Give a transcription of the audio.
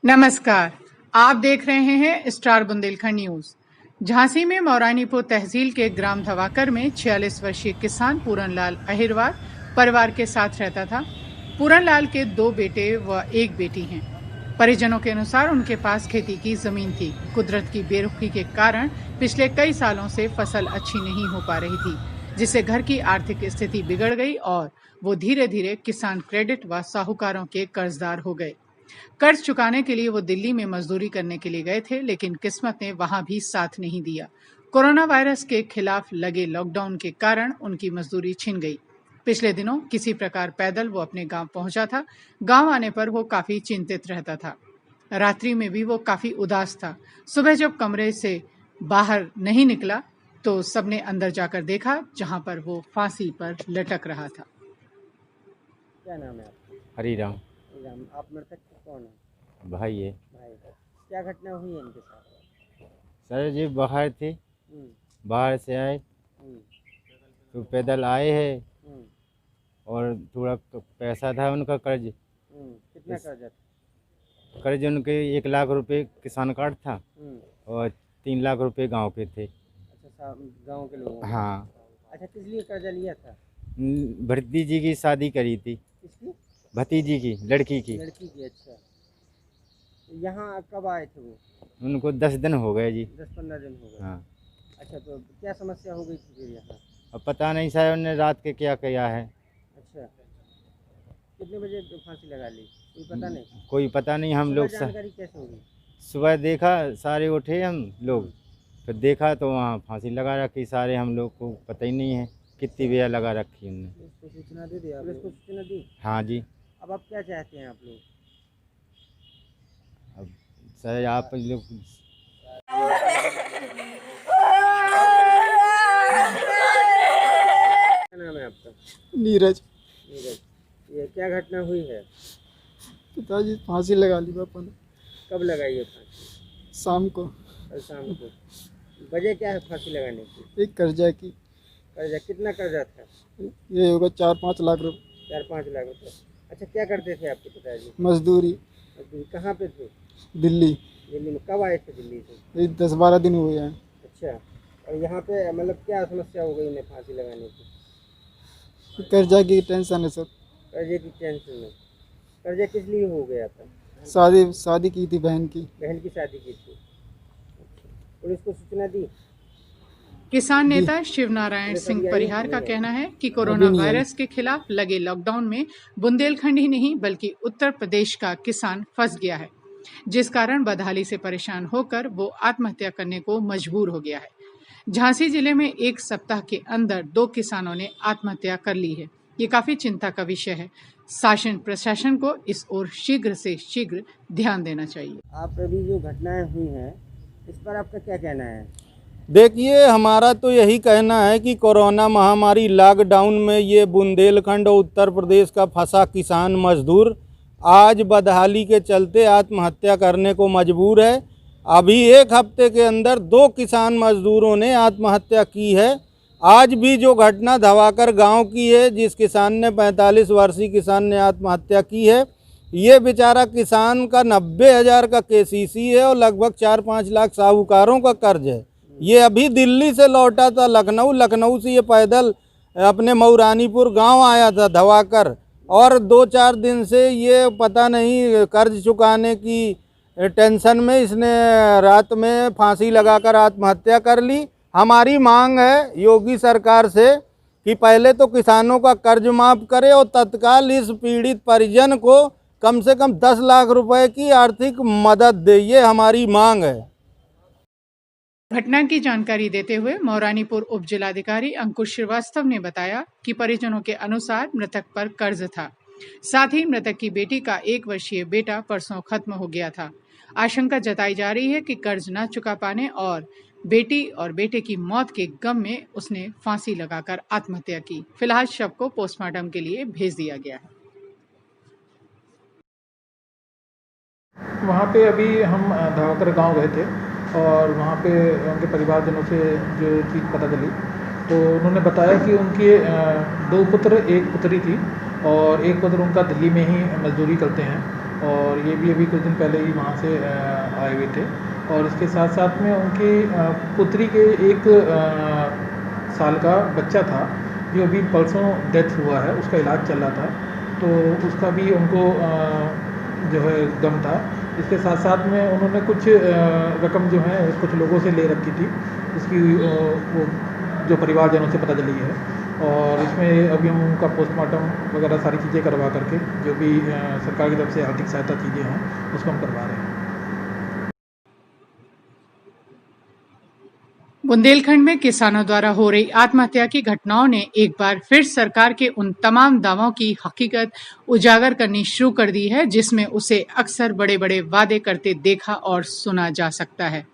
नमस्कार, आप देख रहे हैं स्टार बुंदेलखंड न्यूज। झांसी में मौरानीपुर तहसील के ग्राम धवाकर में 46 वर्षीय किसान पूरनलाल अहिरवार परिवार के साथ रहता था। पूरनलाल के 2 बेटे व 1 बेटी हैं। परिजनों के अनुसार उनके पास खेती की जमीन थी। कुदरत की बेरुखी के कारण पिछले कई सालों से फसल अच्छी नहीं हो पा रही थी, जिससे घर की आर्थिक स्थिति बिगड़ गई और वो धीरे धीरे किसान क्रेडिट व साहूकारों के कर्जदार हो गए। कर्ज चुकाने के लिए वो दिल्ली में मजदूरी करने के लिए गए थे, लेकिन किस्मत ने वहां भी साथ नहीं दिया। कोरोना वायरस के खिलाफ लगे लॉकडाउन के कारण उनकी मजदूरी छिन गई। पिछले दिनों किसी प्रकार पैदल वो अपने गांव पहुंचा था। गांव आने पर वो काफी चिंतित रहता था। रात्रि में भी वो काफी उदास था। सुबह जब कमरे से बाहर नहीं निकला तो सबने अंदर जाकर देखा, जहां पर वो फांसी पर लटक रहा था। क्या नाम है आपका? हरीराम राम। आप मृतक कौन है? भाई है। भाई है। क्या घटना हुई है इनके साथ? सर जी बाहर थे, बाहर से आए हम्म, तो पैदल आए हैं हम्म, और थोड़ा पैसा था उनका कर्ज। कितना कर्जा था? कर्ज उनके 1 लाख रुपए किसान कार्ड था हम्म, और 3 लाख रुपए गांव के थे। अच्छा, गांव के लोगों ने? हाँ, अच्छा, किस लिए कर्जा लिया था? भतीजी की शादी करी थी। किसकी? भतीजी की, लड़की की। लड़की की। अच्छा, यहाँ कब आए थे वो? उनको 10 दिन हो गए जी। 10-15 दिन हो गए। हाँ, अच्छा, तो क्या समस्या हो गई थी फिर यहाँ? अब पता नहीं साहब उन्होंने रात के क्या किया है। अच्छा, कितने बजे फांसी लगा ली, कोई पता नहीं? कोई पता नहीं। हम सुबह लोग जानकारी कैसे होगी? सुबह देखा, सारे उठे हम लोग, फिर देखा तो वहाँ फांसी लगा रखी। सारे हम लोग को पता ही नहीं है कितनी बेया लगा रखी उन्होंने। पुलिस को सूचना दे दिया? पुलिस को सूचना दी? हाँ जी। अब आप क्या चाहते हैं आप लोग? अब सर आप लोग क्या नाम है आपका? नीरज। नीरज। ये क्या घटना हुई है? पिताजी फांसी लगा ली पापा ने कब लगाई है फांसी? शाम को। कल शाम को। वजह क्या है फांसी लगाने की? एक कर्जा की। कर्जा कितना कर्जा था? ये होगा 4-5 लाख रुपए। 4-5 लाख रुपये। अच्छा, क्या करते थे आपके पिताजी? मजदूरी। अभी कहाँ पे थे? दिल्ली। दिल्ली में। कब आए थे दिल्ली से? ये 10-12 दिन हुए हैं। अच्छा, और यहाँ पे मतलब क्या समस्या हो गई इन्हें फांसी लगाने की? कर्जा की टेंशन है सब। कर्जे की टेंशन में। कर्जा किस लिए हो गया था? शादी की थी बहन की। बहन की शादी की थी। पुलिस को सूचना दी? किसान नेता शिवनारायण सिंह परिहार का कहना है कि कोरोना वायरस के खिलाफ लगे लॉकडाउन में बुंदेलखंड ही नहीं बल्कि उत्तर प्रदेश का किसान फंस गया है, जिस कारण बदहाली से परेशान होकर वो आत्महत्या करने को मजबूर हो गया है। झांसी जिले में 1 सप्ताह के अंदर 2 किसानों ने आत्महत्या कर ली है। ये काफी चिंता का विषय है। शासन प्रशासन को इस ओर शीघ्र से शीघ्र ध्यान देना चाहिए। आप अभी जो घटनाएं हुई हैं इस पर आपका क्या कहना है? देखिए, हमारा तो यही कहना है कि कोरोना महामारी लॉकडाउन में ये बुंदेलखंड और उत्तर प्रदेश का फंसा किसान मजदूर आज बदहाली के चलते आत्महत्या करने को मजबूर है। अभी 1 हफ्ते के अंदर 2 किसान मजदूरों ने आत्महत्या की है। आज भी जो घटना धवाकर गांव की है, जिस किसान ने 45 वर्षीय किसान ने आत्महत्या की है, ये बेचारा किसान का 90,000 का केसीसी है और लगभग 4-5 लाख साहूकारों का कर्ज है। ये अभी दिल्ली से लौटा था लखनऊ से ये पैदल अपने मौरानीपुर गांव आया था धवाकर, और 2-4 दिन से ये पता नहीं कर्ज चुकाने की टेंशन में इसने रात में फांसी लगाकर आत्महत्या कर ली। हमारी मांग है योगी सरकार से कि पहले तो किसानों का कर्ज माफ़ करे और तत्काल इस पीड़ित परिजन को कम से कम 10 लाख रुपए की आर्थिक मदद दे। ये हमारी मांग है। घटना की जानकारी देते हुए मौरानीपुर उप जिलाधिकारी अंकुश श्रीवास्तव ने बताया कि परिजनों के अनुसार मृतक पर कर्ज था। साथ ही मृतक की बेटी का 1 वर्षीय बेटा परसों खत्म हो गया था। आशंका जताई जा रही है कि कर्ज न चुका पाने और बेटी और बेटे की मौत के गम में उसने फांसी लगाकर आत्महत्या की। फिलहाल शव को पोस्टमार्टम के लिए भेज दिया गया है। वहाँ पे अभी हम धवाकर गांव गए थे और वहाँ पे उनके परिवारजनों से जो चीज़ पता चली तो उन्होंने बताया कि उनके 2 पुत्र 1 पुत्री थी और 1 पुत्र उनका दिल्ली में ही मजदूरी करते हैं और ये भी अभी कुछ दिन पहले ही वहाँ से आए हुए थे। और इसके साथ साथ में उनकी पुत्री के 1 साल का बच्चा था जो अभी परसों डेथ हुआ है, उसका इलाज चल रहा था, तो उसका भी उनको जो है गम था। इसके साथ साथ में उन्होंने कुछ रकम जो है कुछ लोगों से ले रखी थी, जिसकी वो जो परिवारजनों से पता चली है। और इसमें अभी हम उनका पोस्टमार्टम वगैरह सारी चीज़ें करवा करके जो भी सरकार की तरफ से आर्थिक सहायता चीज़ें हैं उसको हम करवा रहे हैं। बुंदेलखंड में किसानों द्वारा हो रही आत्महत्या की घटनाओं ने एक बार फिर सरकार के उन तमाम दावों की हकीकत उजागर करनी शुरू कर दी है जिसमें उसे अक्सर बड़े बड़े वादे करते देखा और सुना जा सकता है।